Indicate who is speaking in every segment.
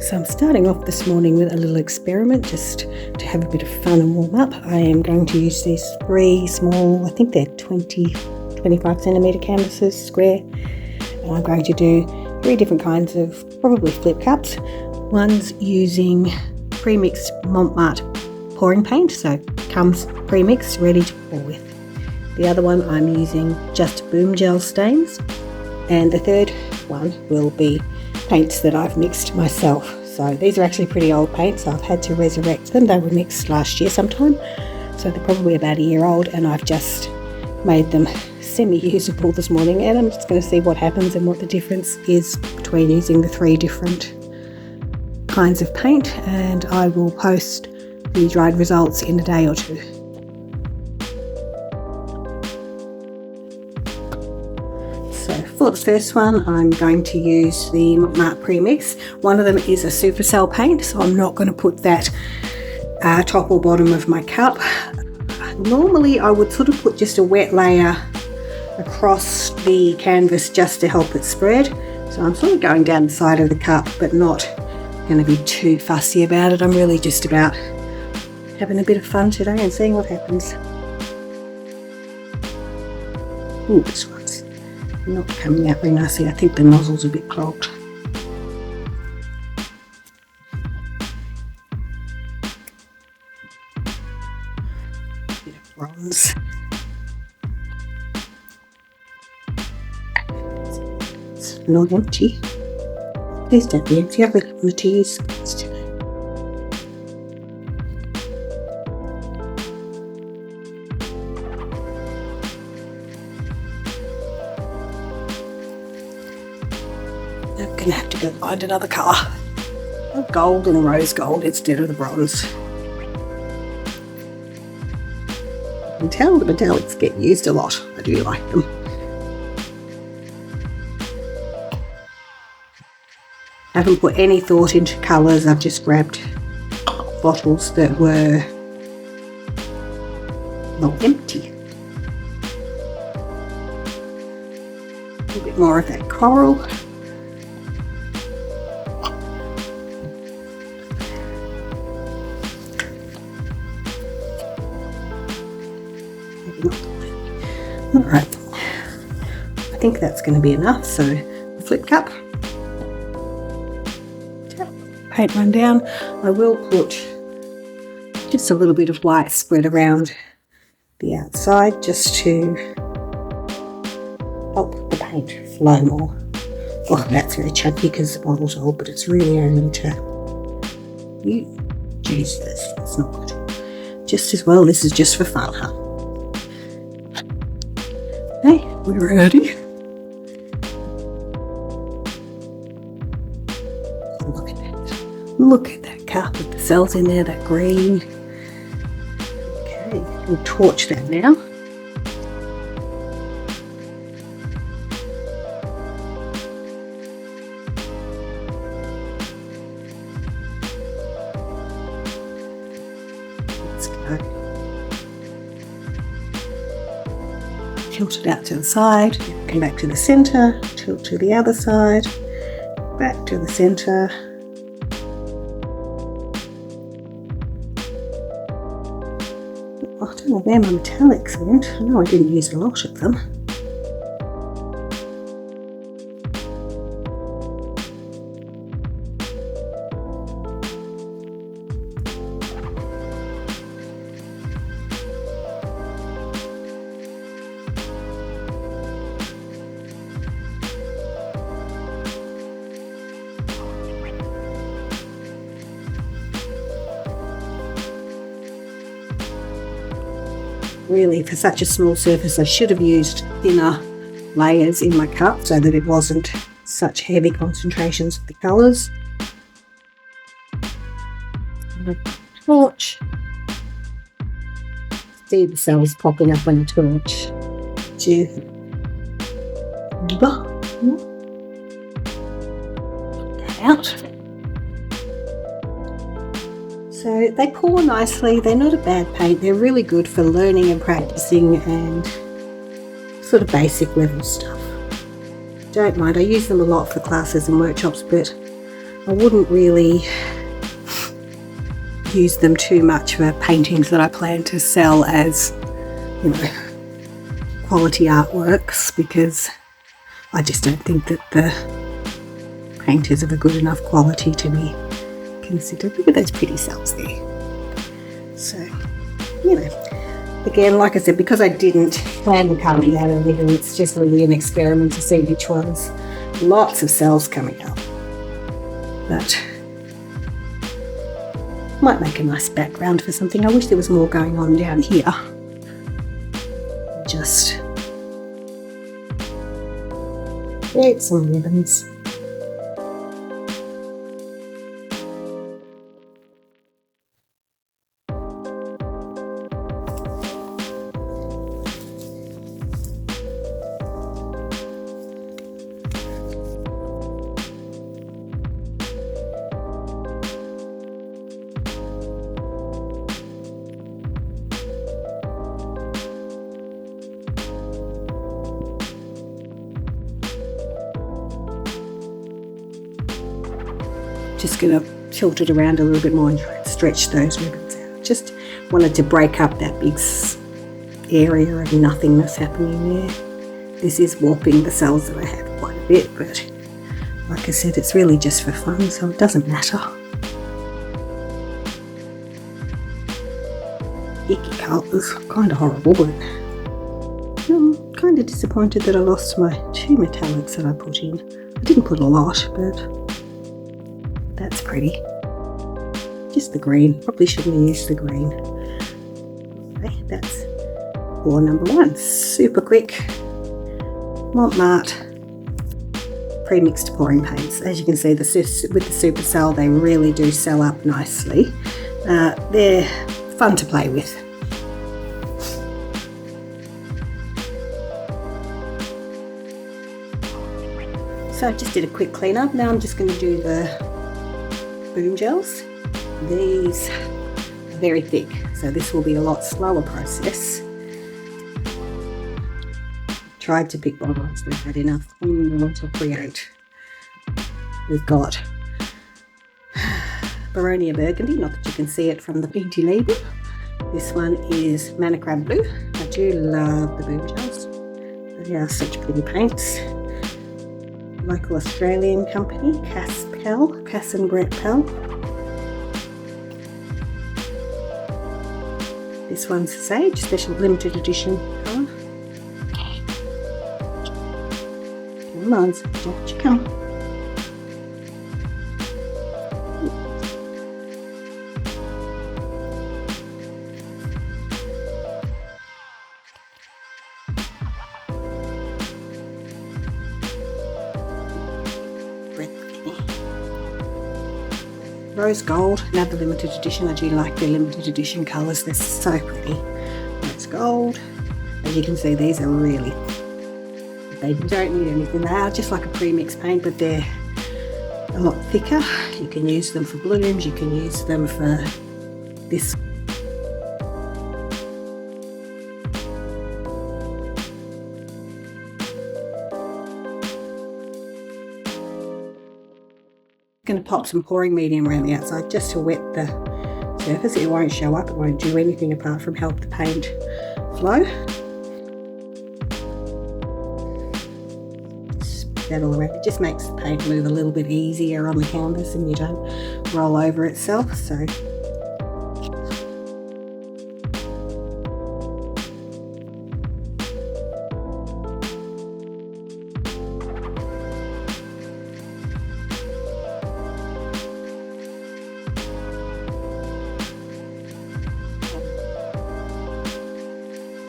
Speaker 1: So I'm starting off this morning with a little experiment just to have a bit of fun and warm up. I am going to use these 3 small, I think they're 25 centimetre canvases, square, and I'm going to do 3 different kinds of probably flip cups. One's using pre-mixed Montmartre pouring paint, so it comes pre-mixed, ready to pour with. The other one I'm using just boom gel stains, and the third one will be paints that I've mixed myself. So these are actually pretty old paints. I've had to resurrect them. They were mixed last year sometime, so they're probably about a year old, and I've just made them semi-usable this morning, and I'm just going to see what happens and what the difference is between using the 3 different kinds of paint, and I will post the dried results in a day or 2. So for the first one, I'm going to use the Montmartre Premix. One of them is a supercell paint, so I'm not going to put that top or bottom of my cup. Normally I would sort of put just a wet layer across the canvas just to help it spread. So I'm sort of going down the side of the cup, but not going to be too fussy about it. I'm really just about having a bit of fun today and seeing what happens. Ooh, this one's not coming out very nicely. I think the nozzle's a bit clogged. Bit of bronze. It's not empty. Please don't be empty. I really wanted to use this today. I'm going to have to go find another colour. Gold and rose gold instead of the bronze. You can tell the metallics get used a lot. I do like them. I haven't put any thought into colours. I've just grabbed bottles that were not empty. A little bit more of that coral. Alright, I think that's going to be enough. So the flip cup. Paint run down. I will put just a little bit of white spread around the outside just to help the paint flow more. Oh, that's very chunky because the bottle's old, but it's really only to Jesus, that's not good. Just as well, this is just for fun, huh? Hey, we're ready. Look at that cup with the cells in there, that green. Okay, we'll torch that now. Let's go. Tilt it out to the side, come back to the centre, tilt to the other side, back to the centre. I don't know where my metallics went. I know I didn't use a lot of them. Really, for such a small surface, I should have used thinner layers in my cup so that it wasn't such heavy concentrations of the colours. Torch. See the cells popping up on the torch. Get that out. So they pour nicely. They're not a bad paint. They're really good for learning and practicing and sort of basic level stuff. Don't mind. I use them a lot for classes and workshops, but I wouldn't really use them too much for paintings that I plan to sell as, you know, quality artworks, because I just don't think that the paint is of a good enough quality to be considered. Look at those pretty cells there. So, you know, again, like I said, because I didn't plan the coloring out of it, it's just really an experiment to see which ones. Lots of cells coming up, but might make a nice background for something. I wish there was more going on down here. Just create some ribbons. Just going to tilt it around a little bit more and try and stretch those ribbons out. Just wanted to break up that big area of nothingness happening there. This is warping the cells that I have quite a bit, but like I said, it's really just for fun, so it doesn't matter. Icky colours, kind of horrible, but I'm kind of disappointed that I lost my 2 metallics that I put in. I didn't put a lot, but that's pretty. Just the green. Probably shouldn't have used the green. Okay, that's pour number 1. Super quick. Montmart pre-mixed pouring paints. As you can see, with the Super Cell, they really do sell up nicely. They're fun to play with. So I just did a quick clean up. Now I'm just going to do the boom gels. These are very thick, so this will be a lot slower process. Tried to pick bottles that had enough to create. We've got Baronia Burgundy, not that you can see it from the painty label. This one is Mana Crab Blue. I do love the boom gels. They are such pretty paints. Local Australian company, Cass and Brett Pell. This one's Sage, special limited edition colour. Come on, don't you come. Rose Gold, another limited edition. I do like the limited edition colours, they're so pretty. Rose Gold. As you can see, these are really, they don't need anything. They are just like a pre-mix paint, but they're a lot thicker. You can use them for blooms, you can use them for this. Going to pop some pouring medium around the outside just to wet the surface. It won't show up, it won't do anything apart from help the paint flow. Just put that all around. It just makes the paint move a little bit easier on the canvas and you don't roll over itself. So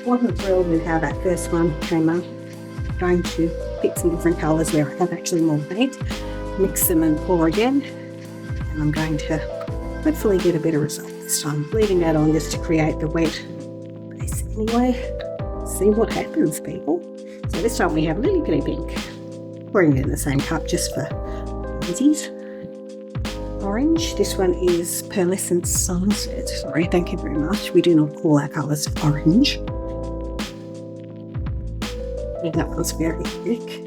Speaker 1: wasn't thrilled with how that first one came out. I'm going to pick some different colours where I have actually more paint, mix them and pour again, and I'm going to hopefully get a better result this time. Leaving that on just to create the wet base anyway. See what happens, people. So this time we have Lily Penny Pink. Pouring it in the same cup just for easies. Orange. This one is Pearlescent Sunset. Sorry, thank you very much. We do not call our colours orange. And that one's very thick.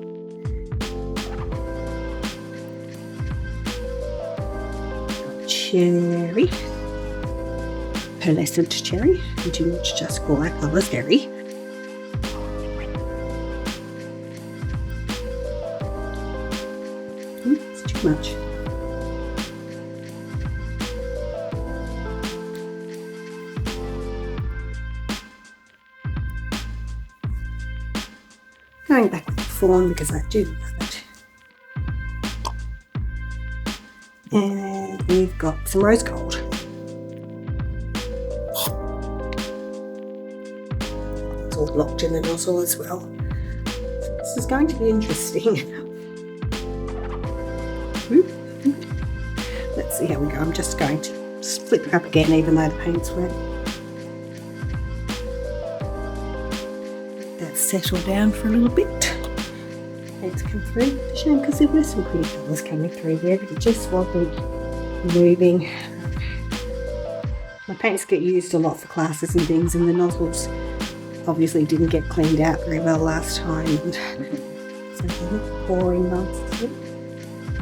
Speaker 1: cherry, pearlescent cherry, which you just call that colours berry. It's too much. Going back with the fawn because I do love it. And we've got some rose gold. It's all locked in the nozzle as well. This is going to be interesting. Let's see how we go. I'm just going to split it up again even though the paint's wet. Settle down for a little bit. Paints come through. It's a shame because there were some pretty colours coming through there, but it just wasn't moving. My paints get used a lot for classes and things, and the nozzles obviously didn't get cleaned out very well last time. And so the pouring months.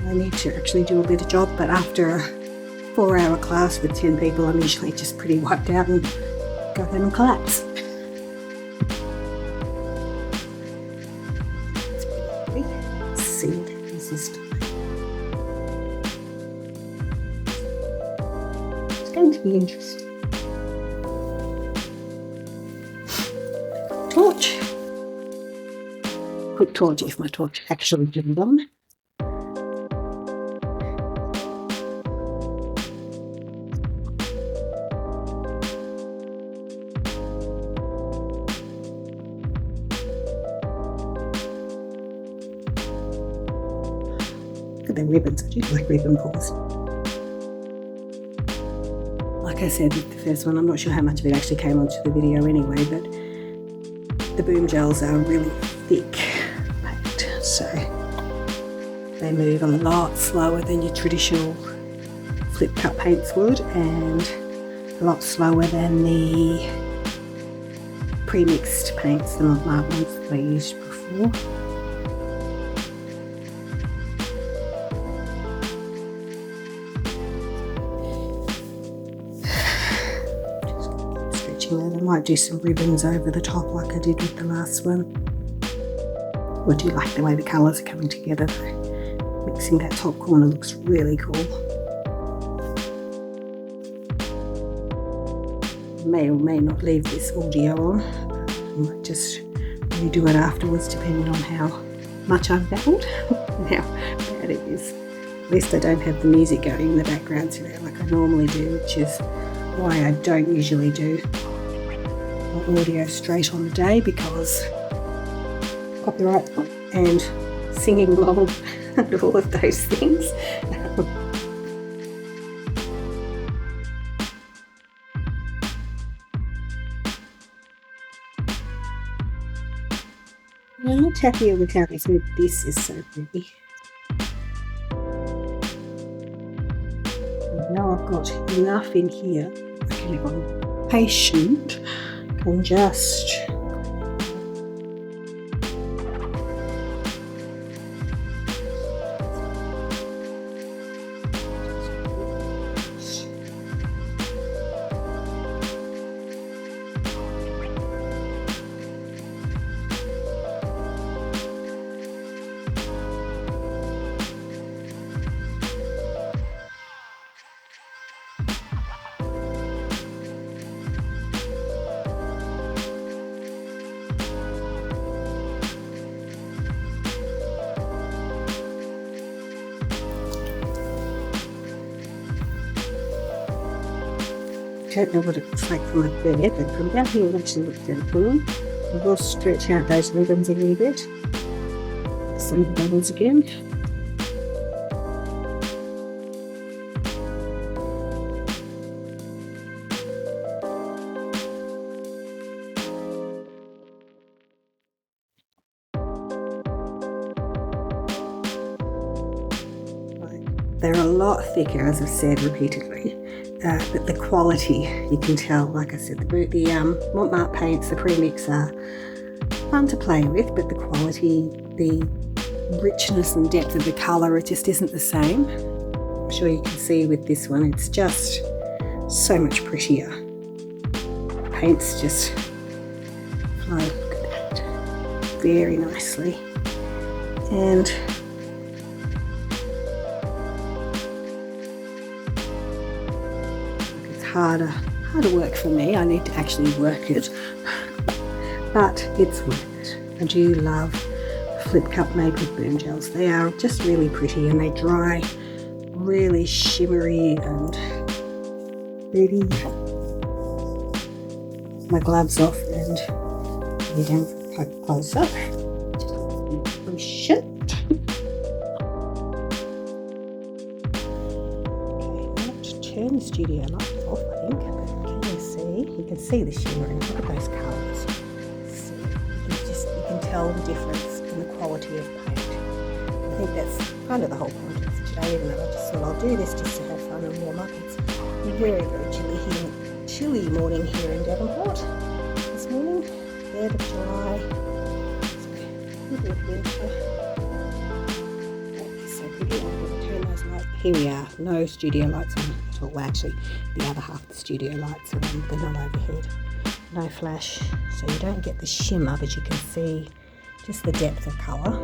Speaker 1: I need to actually do a better job, but after a 4-hour class with 10 people, I'm usually just pretty wiped out and go home and collapse. Seed resistant. It's going to be interesting. Torch. Quick torch if my torch actually didn't run. The ribbons. I do like ribbon pulls. Like I said with the first one, I'm not sure how much of it actually came onto the video anyway, but the boom gels are really thick paint, so they move a lot slower than your traditional flip cut paints would, and a lot slower than the pre-mixed paints, the marked ones that I used before. I might do some ribbons over the top like I did with the last one. I do like the way the colours are coming together though. Mixing that top corner looks really cool. May or may not leave this audio on. I might just redo it afterwards depending on how much I've babbled and how bad it is. At least I don't have the music going in the background today like I normally do, which is why I don't usually do audio straight on the day, because copyright and singing along and all of those things. I'm not happy with how this is so pretty. Now I've got enough in here. I can be patient and just I don't know what it looks like from up there, but from down here it actually looks very cool. I will stretch out those ribbons a little bit. Some of the bubbles again. They're a lot thicker, as I've said repeatedly. But the quality, you can tell, like I said, the Montmartre paints, the premix are fun to play with, but the quality, the richness and depth of the colour, it just isn't the same. I'm sure you can see with this one, it's just so much prettier. The paints just flow, look at that, very nicely. And it's harder work for me. I need to actually work it, but it's worth it. I do love flip cup made with boom gels. They are just really pretty and they dry really shimmery and pretty. My gloves off and you don't close up. Just push it. Okay, now to turn the studio light off, I think. You can see the shimmering. Look at those colours. You can tell the difference in the quality of paint. I think that's kind of the whole point of today, even though I just thought I'll do this just to have fun and warm up. It's a very, very chilly morning here in Devonport this morning, 3rd of July. So a little bit of winter. That is so pretty. I'm going to turn those lights. Here we are. No studio lights on at all. Actually, the other half of the studio lights are on. They're not overhead. No flash, so you don't get the shimmer, but you can see just the depth of colour.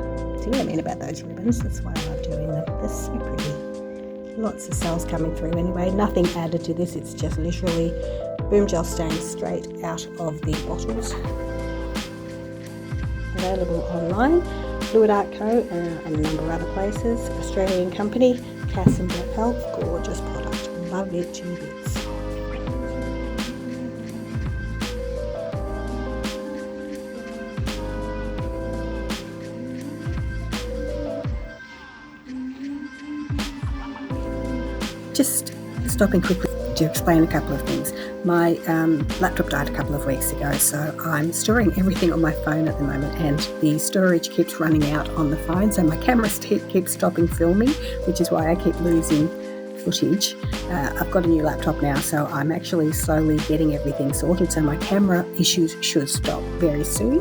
Speaker 1: See what I mean about those ribbons? That's why I love doing them. They're so pretty. Lots of cells coming through anyway. Nothing added to this. It's just literally boom gel stains straight out of the bottles. Available online, Fluid Art Co. And a number of other places. Australian company, Cass and Brett Health. Gorgeous product. Love it to bits. Just stopping quickly to explain a couple of things. My laptop died a couple of weeks ago, so I'm storing everything on my phone at the moment, and the storage keeps running out on the phone, so my camera keeps stopping filming, which is why I keep losing footage. I've got a new laptop now, so I'm actually slowly getting everything sorted, so my camera issues should stop very soon.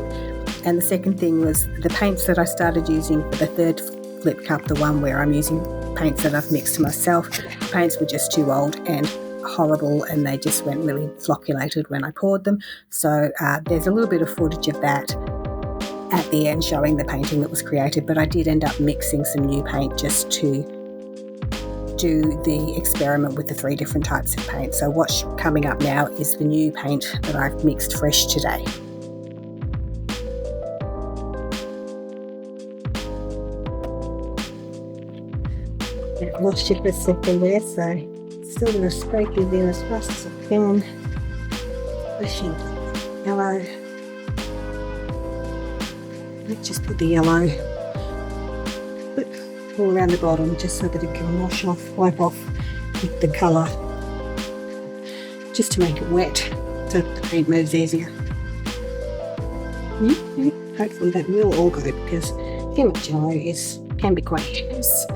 Speaker 1: And the second thing was the paints that I started using for the third flip cup, the one where I'm using paints that I've mixed myself. The paints were just too old and horrible, and they just went really flocculated when I poured them. So there's a little bit of footage of that at the end showing the painting that was created, but I did end up mixing some new paint just to do the experiment with the 3 different types of paint. So what's coming up now is the new paint that I've mixed fresh today. I've lost you for a second there, so still going to scrape it in as fast as I can. Pushing yellow. Let's just put the yellow all around the bottom just so that it can wipe off with the colour, just to make it wet so that the paint moves easier. Hopefully that will all go, because too much yellow can be quite heinous.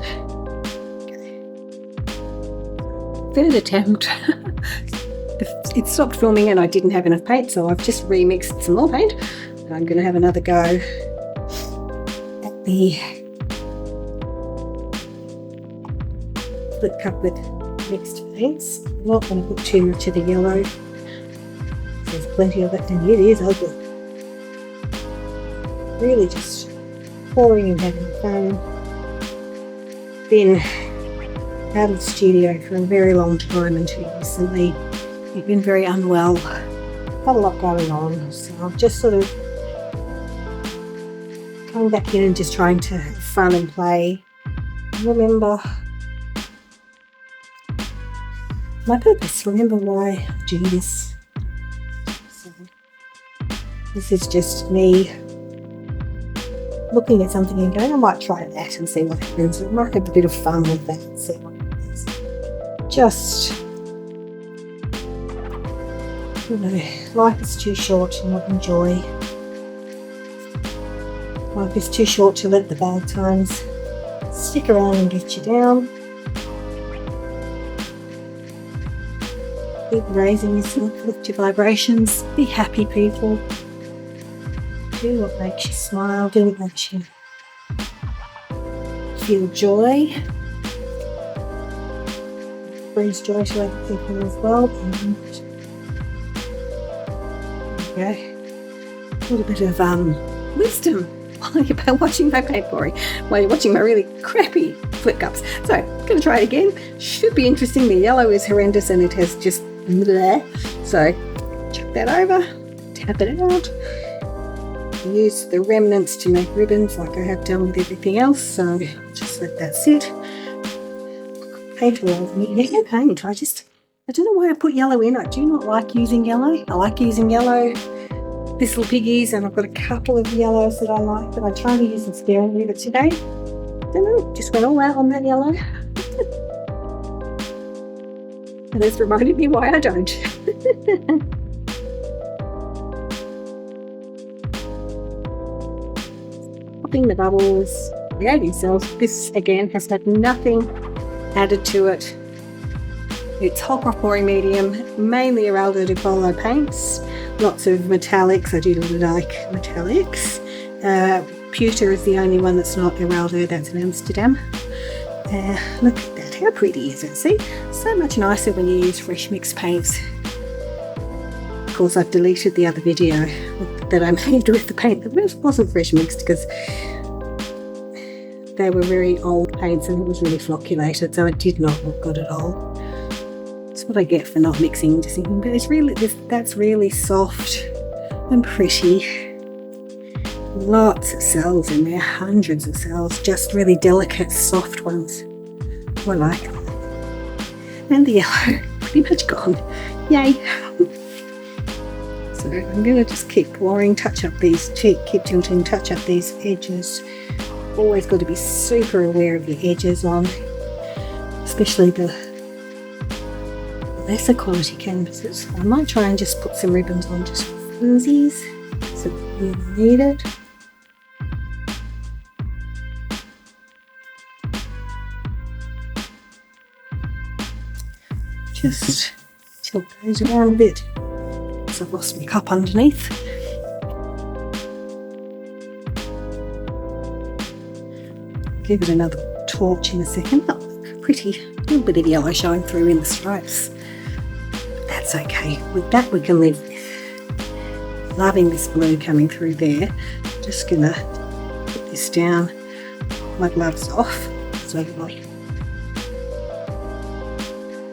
Speaker 1: Third attempt. It stopped filming and I didn't have enough paint, so I've just remixed some more paint. I'm going to have another go at the flip cup with mixed paints. I'm not going to put too much of the yellow. There's plenty of it, and it is ugly. Really just pouring and having fun. Been out of the studio for a very long time until recently. I've been very unwell. Got a lot going on, so I've just sort of come back in and just trying to have fun and play. Remember my purpose. Remember why I do this. So this is just me looking at something and going, I might try that and see what happens. I might have a bit of fun with that and see what happens. Just, you know, life is too short to not enjoy. Life is too short to let the bad times stick around and get you down. Keep raising yourself, lift your vibrations, be happy people. Do what makes you smile, do what makes you feel joy. freeze dry to other people as well. And there we go. A little bit of wisdom while you're watching my paint pouring, while you're watching my really crappy flip cups. So I'm going to try it again. Should be interesting. The yellow is horrendous and it has just bleh. So chuck that over, tap it out. Use the remnants to make ribbons like I have done with everything else. So just let that sit. Paint all over me. Yeah, paint. I don't know why I put yellow in. I do not like using yellow. I like using yellow. This little piggies, and I've got a couple of yellows that I like, but I try to use them sparingly. But today, I don't know, just went all out on that yellow. And it's reminded me why I don't. Popping the bubbles, creating cells. This again has had nothing added to it. It's whole cloth pouring medium, mainly Araldo de Polo paints. Lots of metallics. I do like metallics. Pewter is the only one that's not Araldo. That's in Amsterdam. Look at that. How pretty is it? See? So much nicer when you use fresh mixed paints. Of course, I've deleted the other video that I made with the paint that wasn't fresh mixed because they were very old paints and it was really flocculated, so it did not look good at all. That's what I get for not mixing, just thinking, but it's really, that's really soft and pretty. Lots of cells in there, hundreds of cells, just really delicate, soft ones. I like them. And the yellow, pretty much gone. Yay! So I'm going to just keep pouring, touch up these, keep tilting, touch up these edges. Always got to be super aware of your edges on, especially the lesser quality canvases. I might try and just put some ribbons on just for funsies, so you need it. Just tilt those around a bit because I've lost my cup underneath. Give it another torch in a second. Oh, look, pretty. A little bit of yellow showing through in the stripes. That's okay. With that we can live with. Loving this blue coming through there. Just gonna put this down. My gloves off. So I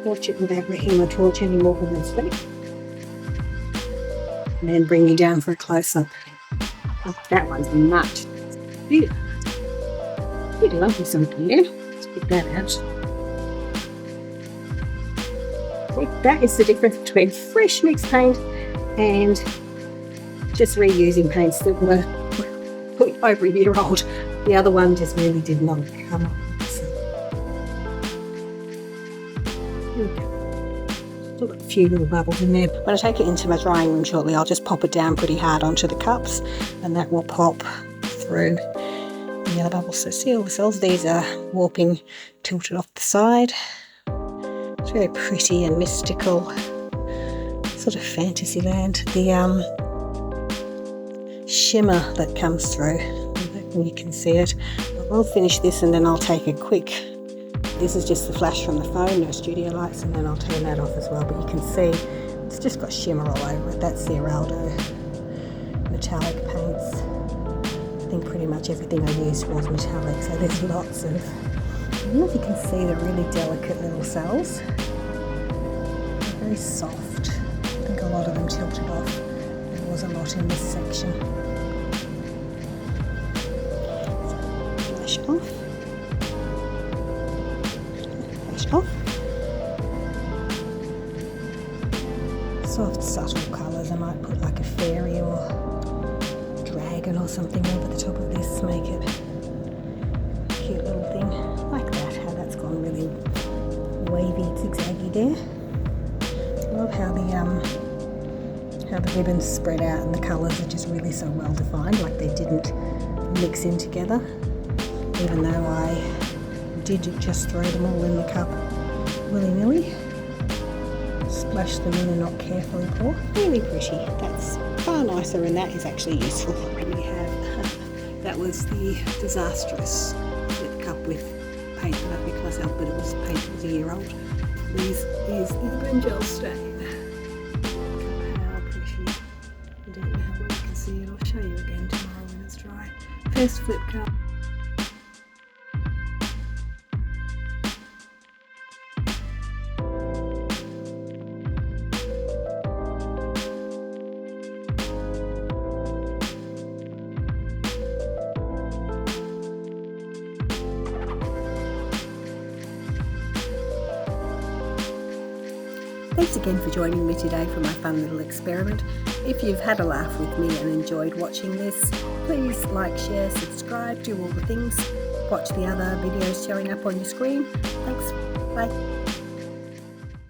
Speaker 1: torch it without wrecking my torch any more than this way. And then bring you down for a close-up. Oh, that one's much. Beautiful. Pretty lovely something there. Let's pick that out. So that is the difference between fresh mixed paint and just reusing paints that were over a year old. The other one just really did not come up. Here we go. Still got a few little bubbles in there. When I take it into my drying room shortly, I'll just pop it down pretty hard onto the cups and that will pop through. The other bubbles. So see all the cells, these are warping tilted off the side. It's very pretty and mystical, sort of fantasy land. The shimmer that comes through, and you can see it. I'll finish this and then I'll take a quick, this is just the flash from the phone, no studio lights, and then I'll turn that off as well. But you can see it's just got shimmer all over it. That's the Araldo metallic paints. I think pretty much everything I used was metallic, so there's lots of, I don't know if you can see the really delicate little cells. They're very soft. I think a lot of them tilted off. There was a lot in this section. So, flash off. Flash off. Soft, subtle colours. I might put like a fairy or dragon or something over the top of this, make it a cute little thing like that. How that's gone really wavy, zigzaggy there. I love how the ribbons spread out and the colours are just really so well defined, like they didn't mix in together, even though I did just throw them all in the cup willy-nilly. Splash them in and not carefully pour. Really pretty. That's far nicer, and that is actually useful. We have that was the disastrous flip cup with paint that I picked myself, but it was paint that was a year old. This is the brinjal stain. How pretty. I don't know how well you can see it. I'll show you again tomorrow when it's dry. First flip card. Thanks again for joining me today for my fun little experiment. If you've had a laugh with me and enjoyed watching this, please like, share, subscribe, do all the things. Watch the other videos showing up on your screen. Thanks. Bye.